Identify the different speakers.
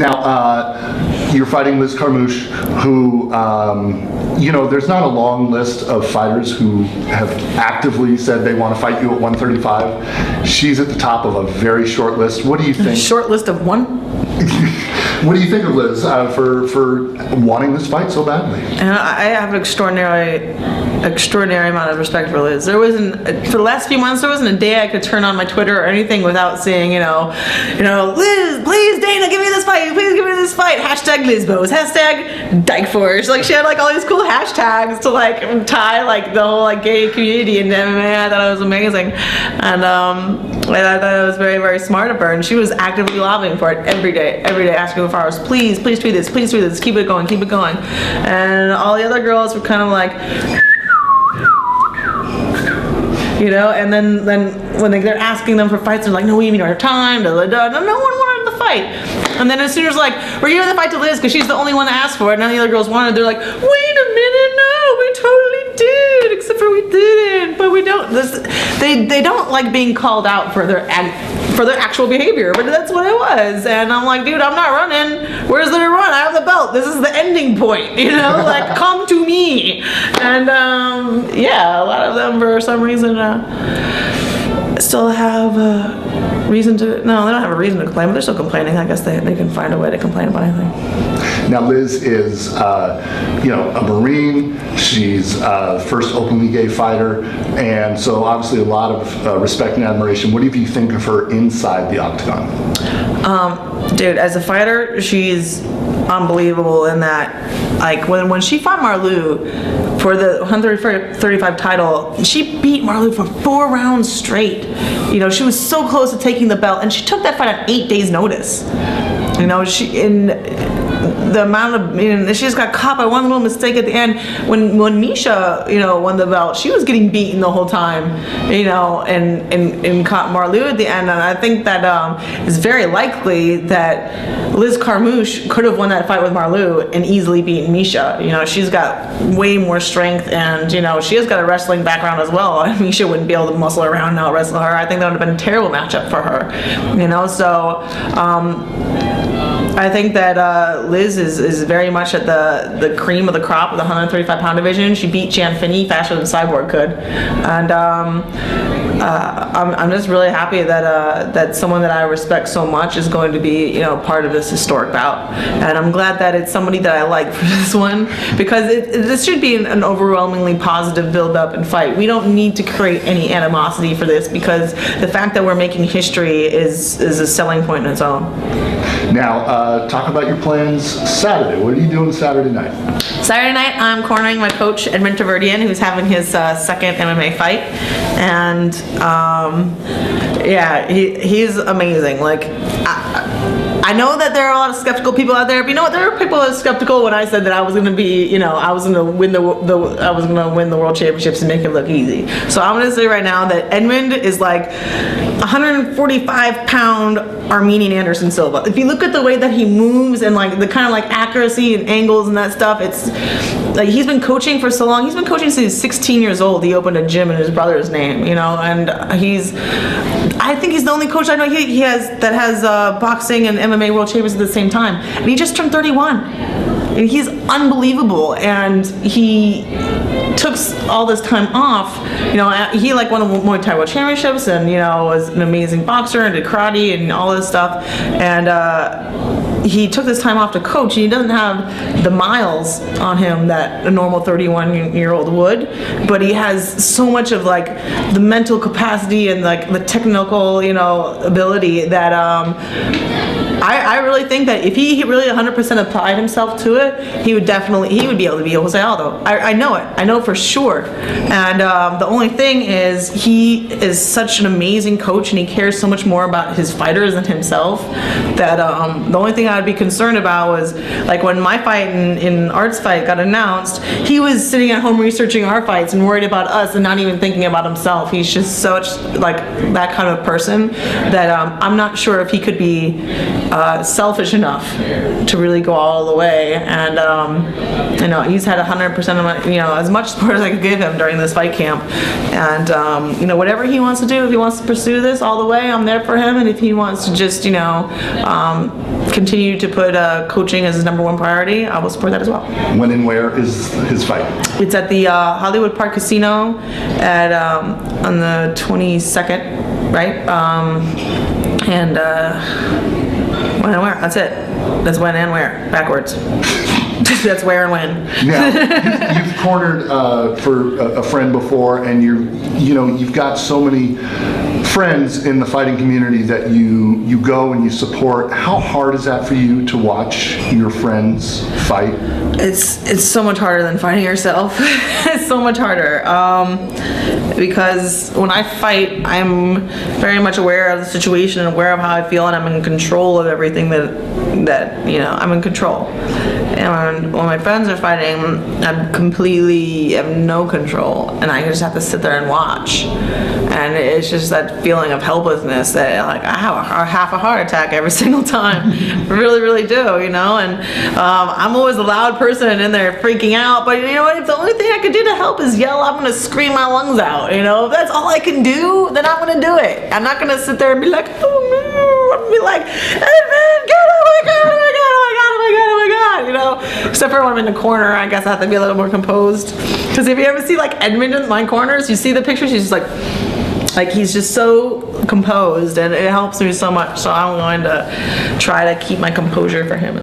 Speaker 1: Now, you're fighting Liz Carmouche, who, there's not a long list of fighters who have actively said they want to fight you at 135. She's at the top of a very short list. What do you think?
Speaker 2: Short list of one?
Speaker 1: What do you think of Liz for wanting this fight so badly?
Speaker 2: I have an extraordinary amount of respect for Liz. For the last few months, there wasn't a day I could turn on my Twitter or anything without seeing, Liz, please, Dana, give me this fight. Please give me this fight. Hashtag Lizbos. Hashtag Dykeforce. Like, she had all these cool hashtags to tie the whole gay community into MMA. I thought it was amazing, and I thought it was very, very smart of her. And she was actively lobbying for it every day, asking for followers, please tweet this, keep it going. And all the other girls were kind of and then when they're asking them for fights, they're like, no, we need our time, no one wanted the fight. And then as soon as we're giving the fight to Liz because she's the only one that asked for it, and none of the other girls wanted, they're like, wait a minute, no, we totally did, except for we didn't, but we don't. They don't like being called out for their actual behavior, but that's what it was. And I'm like, dude, I'm not running. Where's the run? I have the belt. This is the ending point, come to me. And a lot of them for some reason still have reason to, no, they don't have a reason to complain, but they're still complaining. I guess they can find a way to complain about anything.
Speaker 1: Now, Liz is, a Marine. She's the first openly gay fighter, and so obviously a lot of respect and admiration. What do you think of her inside the octagon?
Speaker 2: Dude, as a fighter, she's unbelievable in that, when she fought Marlou for the 135 title, she beat Marlou for 4 rounds straight. She was so close to taking the belt, and she took that fight on 8 days' notice. She just got caught by one little mistake at the end. When Misha, won the belt, she was getting beaten the whole time, and caught Marlou at the end. And I think that it's very likely that Liz Carmouche could have won that fight with Marlou and easily beaten Misha. She's got way more strength, and she has got a wrestling background as well. Misha wouldn't be able to muscle around and out wrestle her. I think that would have been a terrible matchup for her. So. I think that Liz is very much at the cream of the crop of the 135-pound division. She beat Jan Finney faster than Cyborg could, and I'm just really happy that someone that I respect so much is going to be part of this historic bout, and I'm glad that it's somebody that I like for this one, because this should be an overwhelmingly positive build-up and fight. We don't need to create any animosity for this, because the fact that we're making history is a selling point in its own.
Speaker 1: Now, talk about your plans Saturday. What are you doing Saturday night?
Speaker 2: Saturday night, I'm cornering my coach, Edmond Taverdian, who's having his second MMA fight. And, he's amazing. I know that there are a lot of skeptical people out there, but you know what? There were people that were skeptical when I said that I was going to be, I was going to win the world championships and make it look easy. So I'm going to say right now that Edmund is 145-pound Armenian Anderson Silva. If you look at the way that he moves and the kind of accuracy and angles and that stuff, it's he's been coaching for so long. He's been coaching since he was 16 years old. He opened a gym in his brother's name, and I think he's the only coach I know he has that has boxing and MMA world champions at the same time. And he just turned 31. And he's unbelievable, and he took all this time off. He won a Muay Thai World Championships, and was an amazing boxer and did karate and all this stuff. And he took this time off to coach, and he doesn't have the miles on him that a normal 31-year-old would, but he has so much of the mental capacity and the technical ability that I really think that if he really 100% applied himself to it, he would be able to be Jose Aldo. I know it. I know for sure. And the only thing is, he is such an amazing coach, and he cares so much more about his fighters than himself, that the only thing I'd be concerned about was when my fight in Art's fight got announced, he was sitting at home researching our fights and worried about us and not even thinking about himself. He's just such that kind of person that I'm not sure if he could be selfish enough to really go all the way. And you know, he's had 100% of my, you know, as much support as I could give him during this fight camp. And you know, whatever he wants to do, if he wants to pursue this all the way, I'm there for him. And if he wants to just, you know, continue to put coaching as his #1 priority, I will support that as well.
Speaker 1: When and where is his fight?
Speaker 2: It's at the Hollywood Park Casino at on the 22nd, right? And when and where? That's it. That's when and where. Backwards. That's where and when.
Speaker 1: Now, you've cornered for a friend before, and you've got so many friends in the fighting community that you go and you support. How hard is that for you to watch your friends fight?
Speaker 2: It's so much harder than fighting yourself. It's so much harder. Because when I fight, I'm very much aware of the situation and aware of how I feel, and I'm in control of everything that you know, I'm in control. And when my friends are fighting, I'm completely have no control, and I just have to sit there and watch. And it's just that feeling of helplessness that, like, I have half a heart attack every single time. Really, really do, you know? And I'm always a loud person in there freaking out, but you know what? If the only thing I can do to help is yell, I'm gonna scream my lungs out, you know? If that's all I can do, then I'm gonna do it. I'm not gonna sit there and be like, oh no, I'm gonna be like, hey man, get oh my god, oh my god, oh my god, oh my god, oh my god, you know? Except for when I'm in the corner, I guess I have to be a little more composed. Because if you ever see like Edmund in my corners, you see the pictures, he's just like he's just so composed, and it helps me so much. So I'm going to try to keep my composure for him.